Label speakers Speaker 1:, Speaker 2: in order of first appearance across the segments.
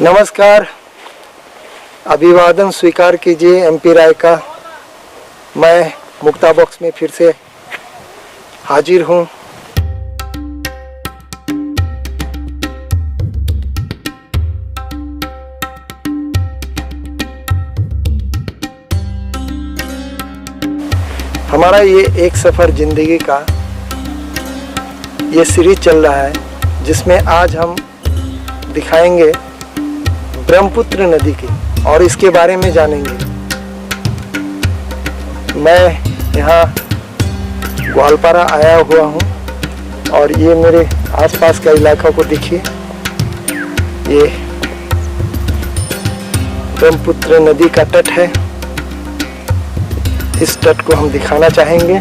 Speaker 1: नमस्कार, अभिवादन स्वीकार कीजिए एमपी राय का। मैं मुक्ता बॉक्स में फिर से हाजिर हूँ। हमारा ये एक सफ़र जिंदगी का ये सीरीज चल रहा है, जिसमें आज हम दिखाएंगे ब्रह्मपुत्र नदी की और इसके बारे में जानेंगे। मैं यहाँ ग्वालपारा आया हुआ हूँ और ये मेरे आसपास का इलाका को देखिए। ये ब्रह्मपुत्र नदी का तट है। इस तट को हम दिखाना चाहेंगे,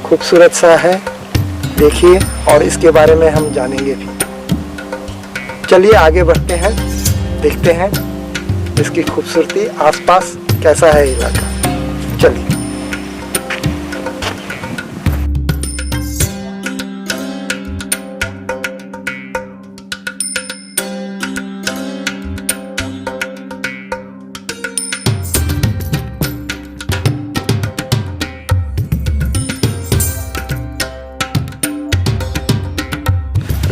Speaker 1: खूबसूरत सा है, देखिए, और इसके बारे में हम जानेंगे भी। चलिए आगे बढ़ते हैं, देखते हैं इसकी खूबसूरती, आसपास कैसा है इलाका। चलिए।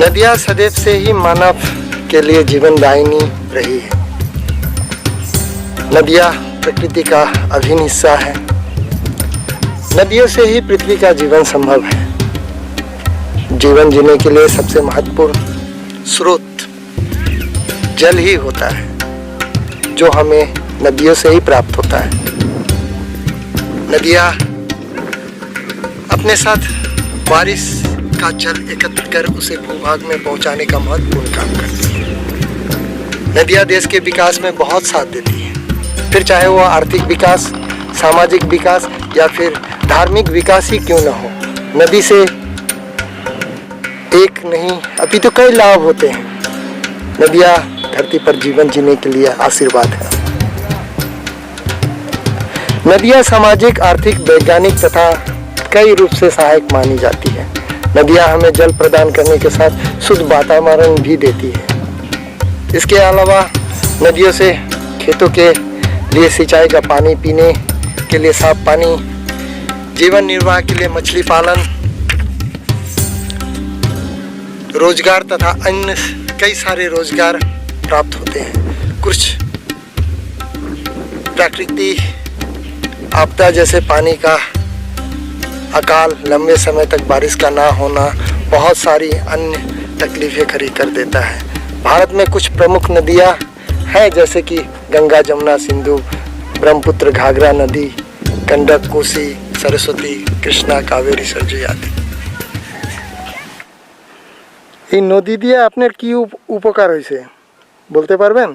Speaker 1: नदियाँ सदैव से ही मानव के लिए जीवनदायिनी रही है। नदियाँ प्रकृति का अभिन्न हिस्सा है। नदियों से ही पृथ्वी का जीवन संभव है। जीवन जीने के लिए सबसे महत्वपूर्ण स्रोत जल ही होता है, जो हमें नदियों से ही प्राप्त होता है। नदियाँ अपने साथ बारिश का जल एकत्र कर उसे भूभाग में पहुंचाने का महत्वपूर्ण काम करती है। नदियाँ देश के विकास में बहुत साथ देती है, फिर चाहे वो आर्थिक विकास, सामाजिक विकास या फिर धार्मिक विकास ही क्यों न हो। नदी से एक नहीं अभी तो कई लाभ होते हैं। नदियाँ धरती पर जीवन जीने के लिए आशीर्वाद है। नदियाँ सामाजिक, आर्थिक, वैज्ञानिक तथा कई रूप से सहायक मानी जाती है। नदियाँ हमें जल प्रदान करने के साथ शुद्ध वातावरण भी देती है। इसके अलावा नदियों से खेतों के लिए सिंचाई का पानी, पीने के लिए साफ पानी, जीवन निर्वाह के लिए मछली पालन, रोजगार तथा अन्य कई सारे रोजगार प्राप्त होते हैं। कुछ प्राकृतिक आपदा जैसे पानी का अकाल, लंबे समय तक बारिश का ना होना, बहुत सारी अन्य तकलीफें खड़ी कर देता है। भारत में कुछ प्रमुख नदियाँ हैं, जैसे कि गंगा, जमुना, सिंधु, ब्रह्मपुत्र, घाघरा नदी, गंडक, कोसी, सरस्वती, कृष्णा, कावेरी, सरजू आदि। এই নদী দিয়ে আপনার কি উপকার হয়েছে বলতে পারবেন?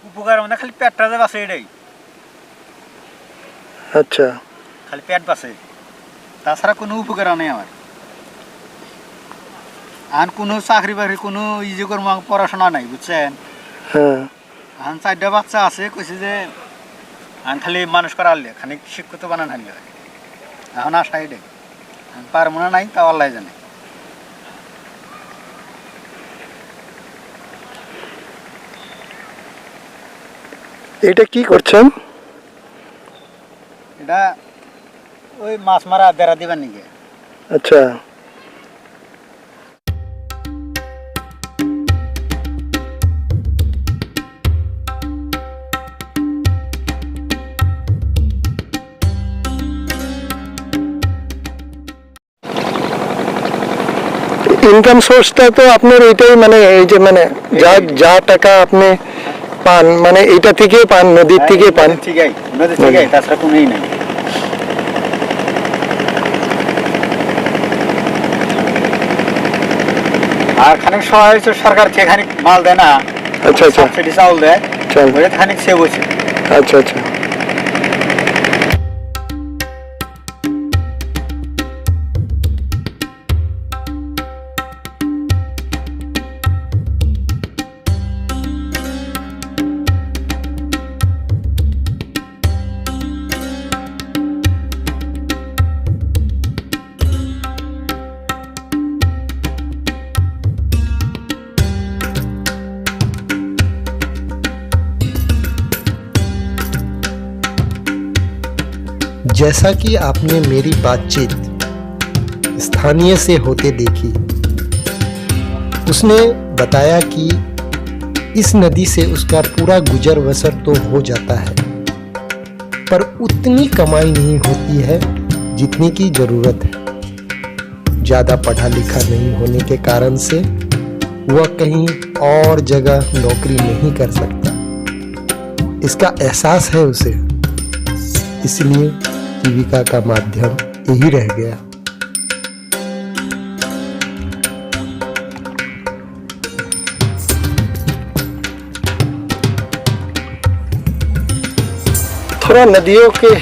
Speaker 2: উপকার মানে খালি পেটটা যে বাঁচে এটাই।
Speaker 1: আচ্ছা,
Speaker 2: খালি পেট বাঁচে, তাছাড়া কোনো উপকার নেই আমার। আর কোনো চাকরি বাকরি কোনো ইজি করবো, পড়াশোনা নাই, বুঝছেন?
Speaker 1: হ্যাঁ।
Speaker 2: আর 4টা বাচ্চা আছে, কইছে যে আর খালি মানুষ করালে খানিক শিক্ষিত বানান হারলে এখন আশা এটাই। পারবো না নাই তা আল্লাহ জানে।
Speaker 1: এটা কি করছেন?
Speaker 2: এটা ওই মাছ মারা বেড়া দিবার নাকি।
Speaker 1: আচ্ছা, ইনকাম সোর্সটা তো আপনার এটাই, মানে এই যে মানে যা টাকা আপনি পান, মানে এইটা থেকে পান, নদীর থেকে পান।
Speaker 2: ঠিকই, নদীর থেকে, তাছাড়া কোনোই নাই। আর খানিক সহায় সরকার থেকে খানিক মাল দেয় না।
Speaker 1: আচ্ছা আচ্ছা,
Speaker 2: সাবসিডি চাউল দেয়, খানিক সেভ হয়েছে।
Speaker 1: আচ্ছা আচ্ছা। जैसा कि आपने मेरी बातचीत स्थानीय से होते देखी, उसने बताया कि इस नदी से उसका पूरा गुजर बसर तो हो जाता है, पर उतनी कमाई नहीं होती है जितनी की जरूरत है। ज़्यादा पढ़ा लिखा नहीं होने के कारण से वह कहीं और जगह नौकरी नहीं कर सकता। इसका एहसास है उसे, इसलिए जीविका का माध्यम यही रह गया। थोड़ा नदियों के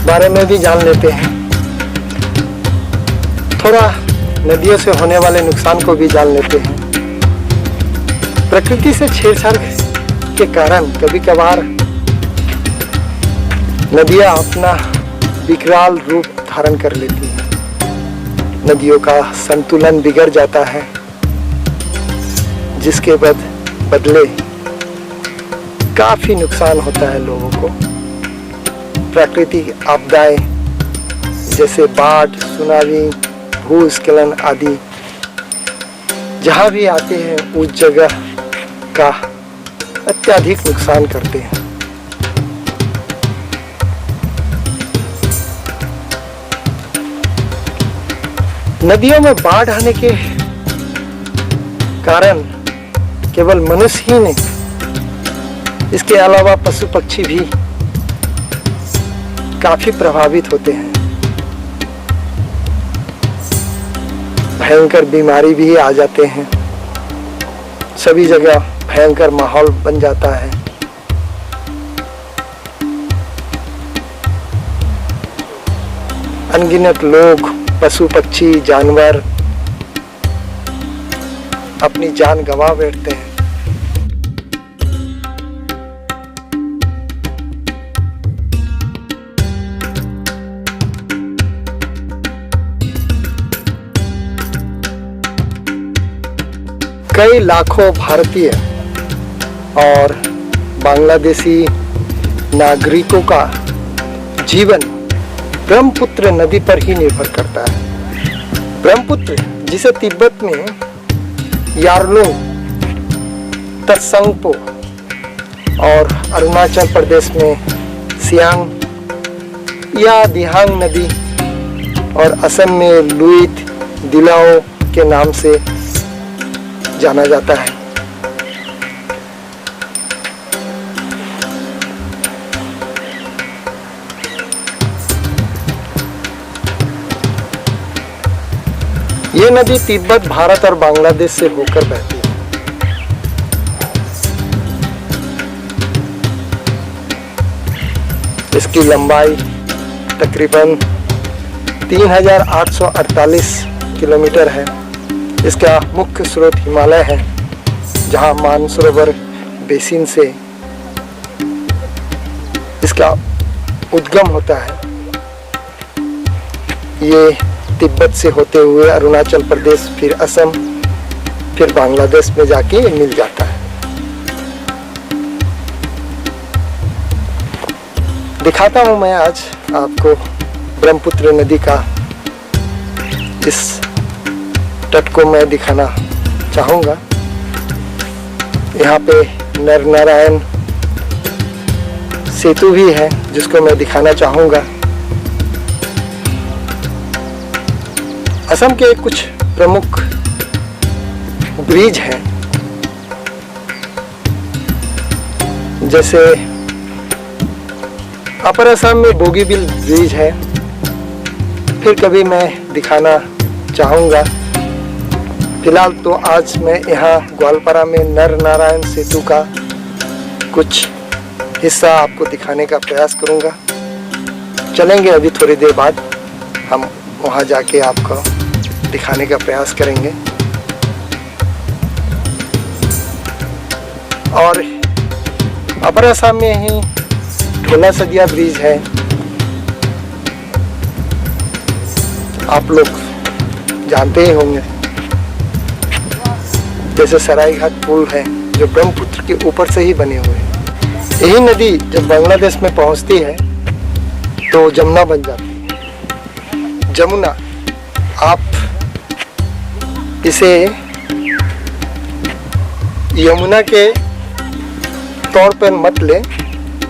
Speaker 1: बारे में भी जान लेते हैं, थोड़ा नदियों से होने वाले नुकसान को भी जान लेते हैं। प्रकृति से छेड़छाड़ के कारण कभी कभार नदियां अपना विकराल रूप धारण कर लेती हैं। नदियों का संतुलन बिगड़ जाता है, जिसके बदले काफी नुकसान होता है लोगों को। प्राकृतिक आपदाएं जैसे बाढ़, सुनामी, भूस्खलन आदि जहां भी आते हैं उस जगह का अत्यधिक नुकसान करते हैं। नदियों में बाढ़ आने के कारण केवल मनुष्य ही नहीं, इसके अलावा पशु पक्षी भी काफी प्रभावित होते हैं। भयंकर बीमारी भी आ जाते हैं, सभी जगह भयंकर माहौल बन जाता है। अनगिनत लोग, पशु पक्षी, जानवर अपनी जान गंवा बैठते हैं। कई लाखों भारतीय और बांग्लादेशी नागरिकों का जीवन ब्रह्मपुत्र नदी पर ही निर्भर करता है। ब्रह्मपुत्र, जिसे तिब्बत में यारलुंग, त्संगपो और अरुणाचल प्रदेश में सियांग या दिहांग नदी और असम में लुइत दिलाओ के नाम से जाना जाता है। ये नदी तिब्बत, भारत और बांग्लादेश से होकर बहती है। इसकी लंबाई तकरीबन 3848 किलोमीटर है। इसका मुख्य स्रोत हिमालय है, जहां मानसरोवर बेसिन से इसका उद्गम होता है। ये तिब्बत से होते हुए अरुणाचल प्रदेश, फिर असम, फिर बांग्लादेश में जाके मिल जाता है। दिखाता हूं मैं आज आपको ब्रह्मपुत्र नदी का इस तट को मैं दिखाना चाहूँगा। यहाँ पे नर नारायण सेतु भी है, जिसको मैं दिखाना चाहूँगा। असम के कुछ प्रमुख ब्रिज हैं, जैसे अपर असम में बोगीबिल ब्रिज है, फिर कभी मैं दिखाना चाहूँगा। फिलहाल तो आज मैं यहाँ ग्वालपारा में नर नारायण सेतु का कुछ हिस्सा आपको दिखाने का प्रयास करूँगा। चलेंगे, अभी थोड़ी देर बाद हम वहाँ जाके आपको दिखाने का प्रयास करेंगे। और अपर असम में ही ढोला सदिया ब्रिज है, आप लोग जानते ही होंगे। जैसे सरायघाट पुल है, जो ब्रह्मपुत्र के ऊपर से ही बने हुए हैं। यही नदी जब बांग्लादेश में पहुंचती है तो जमुना बन जाती है। जमुना, आप इसे यमुना के तौर पर मत ले,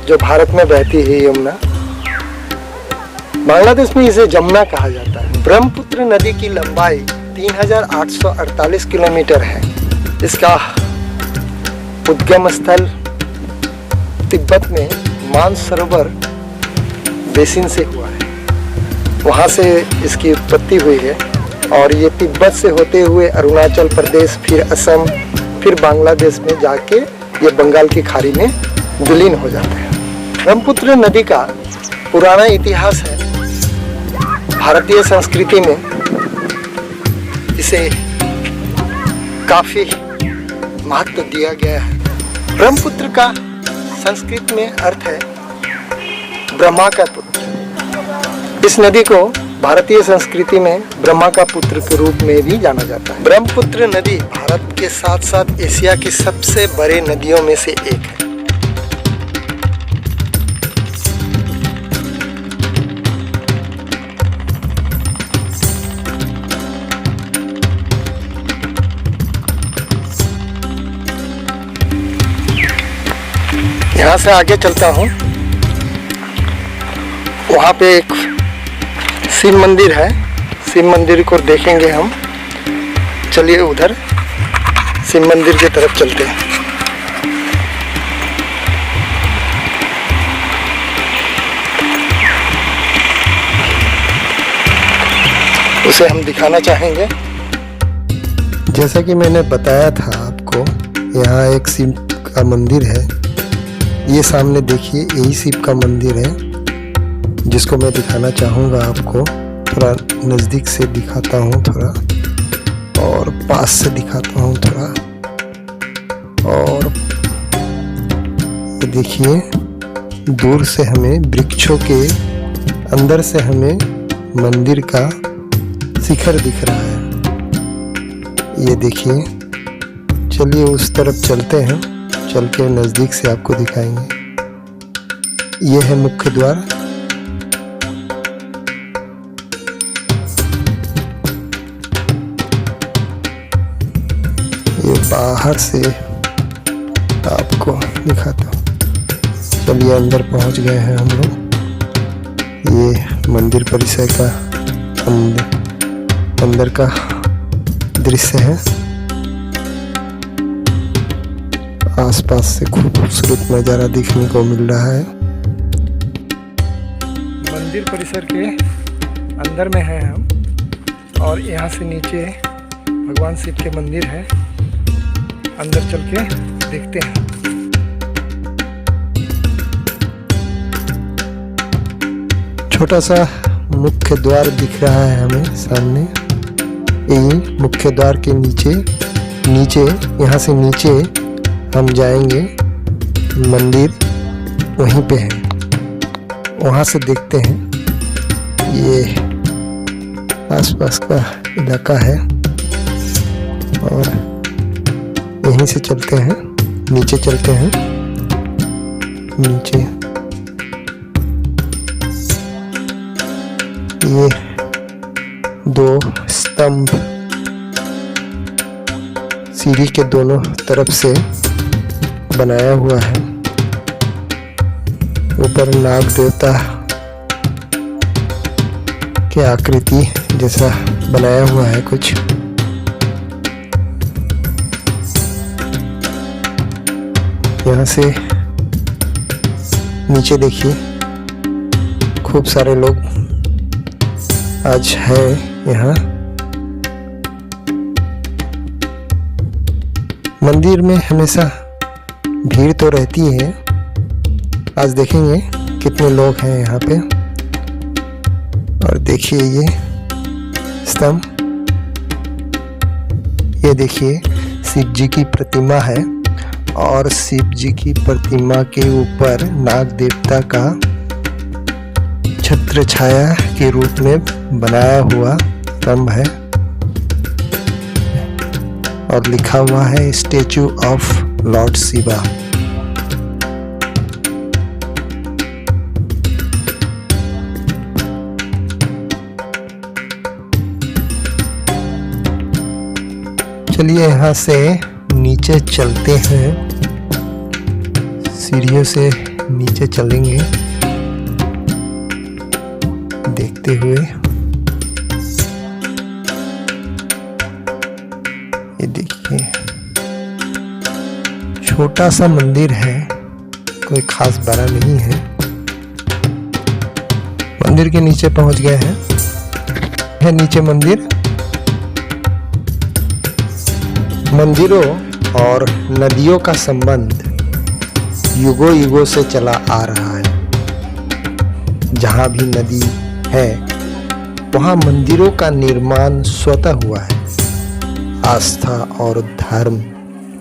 Speaker 1: जो भारत में बहती है यमुना। बांग्लादेश में इसे जमुना कहा जाता है। ब्रह्मपुत्र नदी की लंबाई 3848 किलोमीटर है। इसका उद्गम स्थल तिब्बत में मानसरोवर बेसिन से हुआ है, वहाँ से इसकी उत्पत्ति हुई है और ये तिब्बत से होते हुए अरुणाचल प्रदेश, फिर असम, फिर बांग्लादेश में जाके ये बंगाल की खाड़ी में विलीन हो जाते हैं। ब्रह्मपुत्र नदी का पुराना इतिहास है। भारतीय संस्कृति में इसे काफी महत्व दिया गया है। ब्रह्मपुत्र का संस्कृत में अर्थ है ब्रह्मा का पुत्र। इस नदी को भारतीय संस्कृति में ब्रह्मा का पुत्र के रूप में भी जाना जाता है। ब्रह्मपुत्र नदी भारत के साथ साथ एशिया की सबसे बड़े नदियों में से एक है। यहाँ से आगे चलता हूँ, वहाँ पे एक शिव मंदिर है। शिव मंदिर को देखेंगे हम। चलिए उधर शिव मंदिर की तरफ चलते हैं। उसे हम दिखाना चाहेंगे। जैसा कि मैंने बताया था आपको, यहाँ एक शिव का मंदिर है। ये सामने देखिए, यही शिव का मंदिर है जिसको मैं दिखाना चाहूँगा आपको। थोड़ा नज़दीक से दिखाता हूँ थोड़ा, और पास से दिखाता हूँ थोड़ा। और ये देखिए, दूर से हमें वृक्षों के अंदर से हमें मंदिर का शिखर दिख रहा है। ये देखिए, चलिए उस तरफ चलते हैं। चल के नज़दीक से आपको दिखाएंगे। ये है मुख्य द्वार। ये बाहर से आपको दिखाता हूँ। चलिए अंदर पहुँच गए हैं हम लोग। ये मंदिर परिसर का अंदर का दृश्य है। आसपास से खूब खूबसूरत नज़ारा देखने को मिल रहा है। मंदिर परिसर के अंदर में हैं हम, और यहाँ से नीचे भगवान शिव के मंदिर है। अंदर चल के देखते हैं। छोटा सा मुख्य द्वार दिख रहा है हमें सामने। यही मुख्य द्वार के नीचे यहाँ से नीचे हम जाएंगे। मंदिर वहीं पे है, वहाँ से देखते हैं। ये आसपास का इलाका है और यहीं से चलते हैं, नीचे चलते हैं। नीचे ये दो स्तंभ सीढ़ी के दोनों तरफ से बनाया हुआ है। ऊपर नाग देवता की आकृति जैसा बनाया हुआ है कुछ। यहाँ से नीचे देखिए, खूब सारे लोग आज है यहाँ। मंदिर में हमेशा भीड़ तो रहती है। आज देखेंगे कितने लोग हैं यहाँ पे। और देखिए ये स्तंभ, ये देखिए शिव जी की प्रतिमा है, और शिव जी की प्रतिमा के ऊपर नाग देवता का छत्र छाया के रूप में बनाया हुआ स्तंभ है, और लिखा हुआ है स्टैचू ऑफ लॉर्ड शिवा। चलिए यहाँ से नीचे चलते हैं, सीढ़ियों से नीचे चलेंगे देखते हुए। ये देखिए छोटा सा मंदिर है, कोई खास बड़ा नहीं है। मंदिर के नीचे पहुंच गए हैं, है नीचे मंदिर। मंदिरों और नदियों का संबंध युगों युगों से चला आ रहा है। जहाँ भी नदी है वहाँ मंदिरों का निर्माण स्वतः हुआ है। आस्था और धर्म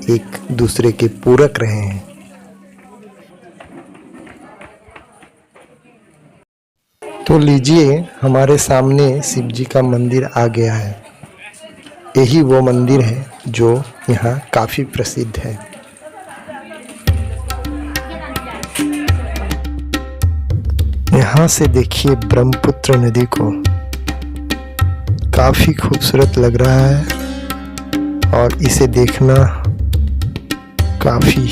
Speaker 1: एक दूसरे के पूरक रहे हैं। तो लीजिए, हमारे सामने शिव जी का मंदिर आ गया है। यही वो मंदिर है जो यहाँ काफी प्रसिद्ध है। यहाँ से देखिए ब्रह्मपुत्र नदी को, काफी खूबसूरत लग रहा है और इसे देखना काफी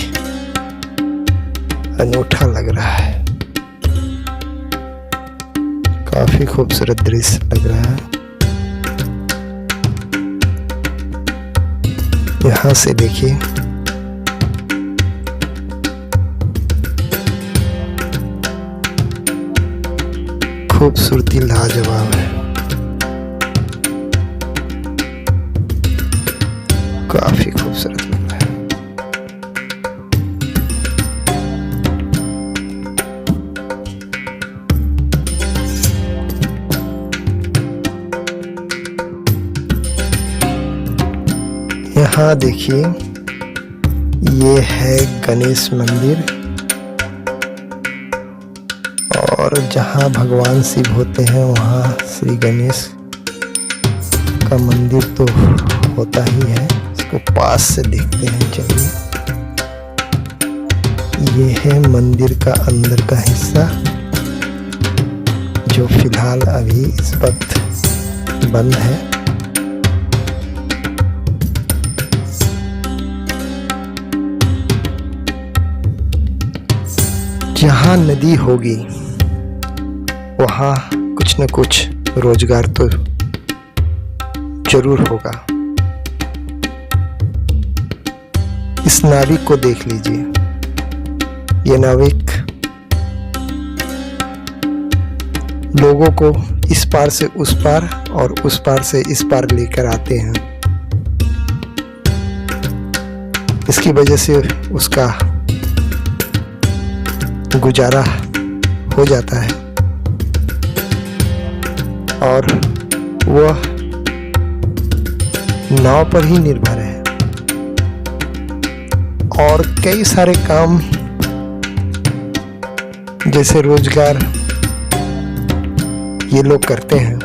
Speaker 1: अनूठा लग रहा है। काफी खूबसूरत दृश्य लग रहा है। यहाँ से देखिए खूबसूरती लाजवाब है, काफी खूबसूरत लग रहा है। यहाँ देखिए, ये है गणेश मंदिर और जहाँ भगवान शिव होते हैं वहाँ श्री गणेश का मंदिर तो होता ही है। इसको पास से देखते हैं, चलिए। ये है मंदिर का अंदर का हिस्सा जो फिलहाल अभी इस वक्त बंद है। जहाँ नदी होगी वहाँ कुछ न कुछ रोजगार तो जरूर होगा। इस नाविक को देख लीजिए। ये नाविक लोगों को इस पार से उस पार और उस पार से इस पार लेकर आते हैं। इसकी वजह से उसका गुजारा हो जाता है और वह नाव पर ही निर्भर है। और कई सारे काम जैसे रोजगार ये लोग करते हैं।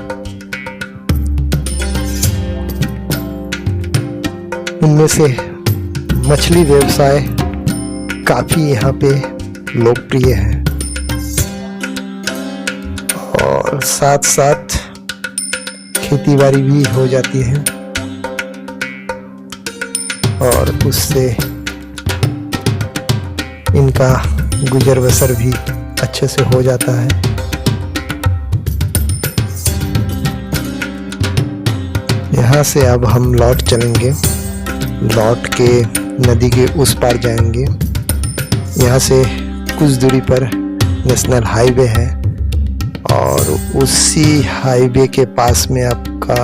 Speaker 1: उनमें से मछली व्यवसाय काफी यहाँ पे लोकप्रिय है और साथ साथ खेतीबाड़ी भी हो जाती है और उससे इनका गुजर बसर भी अच्छे से हो जाता है। यहाँ से अब हम लौट चलेंगे, लौट के नदी के उस पार जाएंगे। यहाँ से कुछ दूरी पर नेशनल हाईवे है और उसी हाईवे के पास में आपका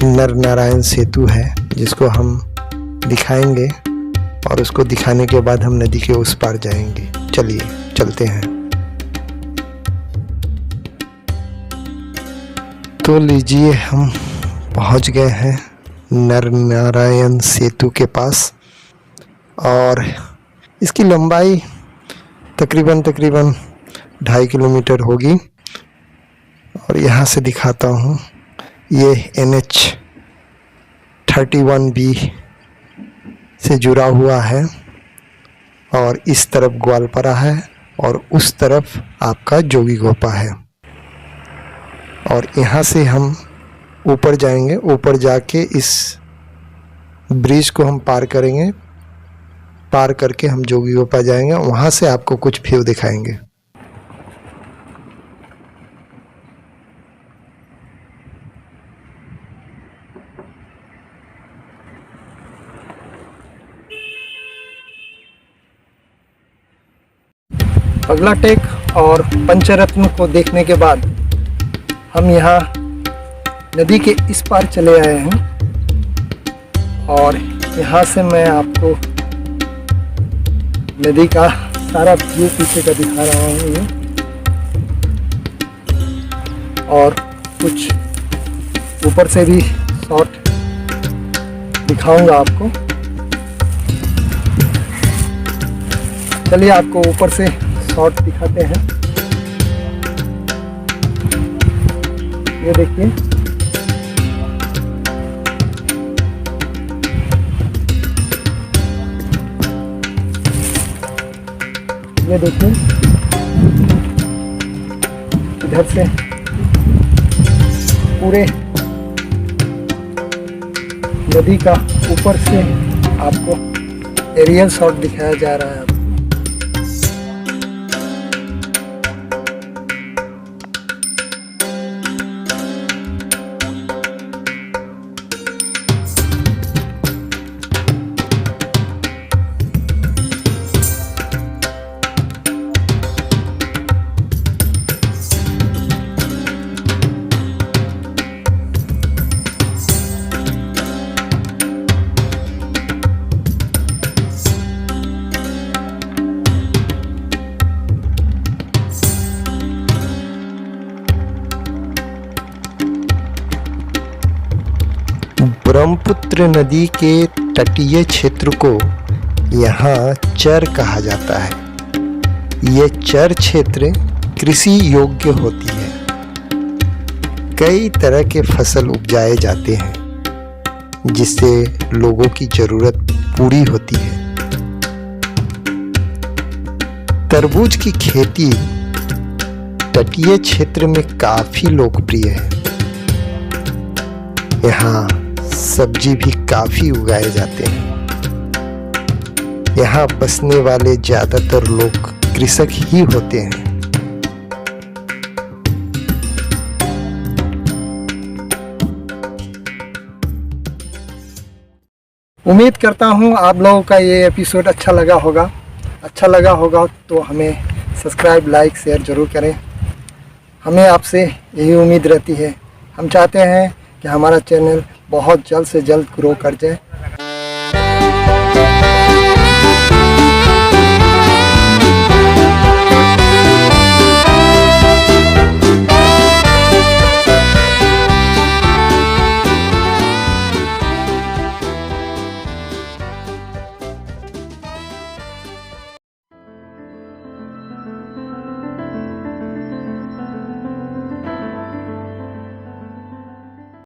Speaker 1: नर नारायण सेतु है जिसको हम दिखाएंगे और उसको दिखाने के बाद हम नदी के उस पार जाएंगे। चलिए चलते हैं। तो लीजिए, हम पहुंच गए हैं नर नारायण सेतु के पास और इसकी लंबाई तकरीबन 2.5 किलोमीटर होगी। और यहाँ से दिखाता हूँ, ये NH 31B से जुड़ा हुआ है और इस तरफ ग्वालपारा है और उस तरफ आपका जोगीघोपा है। और यहाँ से हम ऊपर जाएंगे, ऊपर जाके इस ब्रिज को हम पार करेंगे, पार करके हम जोगीघोपा जाएंगे, वहाँ से आपको कुछ व्यू दिखाएंगे। अगला टेक और पंचरत्न को देखने के बाद हम यहाँ नदी के इस पार चले आए हैं और यहाँ से मैं आपको नदी का सारा व्यू पीछे का दिखा रहा हूँ ये, और कुछ ऊपर से भी शॉट दिखाऊंगा आपको। चलिए आपको ऊपर से शॉट दिखाते हैं। ये देखिए, ये देखिए इधर से पूरे नदी का ऊपर से आपको एरियल शॉट दिखाया जा रहा है। ब्रह्मपुत्र नदी के तटीय क्षेत्र को यहाँ चर कहा जाता है। ये चर क्षेत्र कृषि योग्य होती है। कई तरह के फसल उपजाए जाते हैं जिससे लोगों की जरूरत पूरी होती है। तरबूज की खेती तटीय क्षेत्र में काफी लोकप्रिय है। यहाँ सब्जी भी काफी उगाए जाते हैं। यहाँ बसने वाले ज्यादातर लोग कृषक ही होते हैं। उम्मीद करता हूँ आप लोगों का ये एपिसोड अच्छा लगा होगा। अच्छा लगा होगा तो हमें सब्सक्राइब, लाइक, शेयर जरूर करें। हमें आपसे यही उम्मीद रहती है। हम चाहते हैं कि हमारा चैनल बहुत जल्द से जल्द ग्रो कर जाए।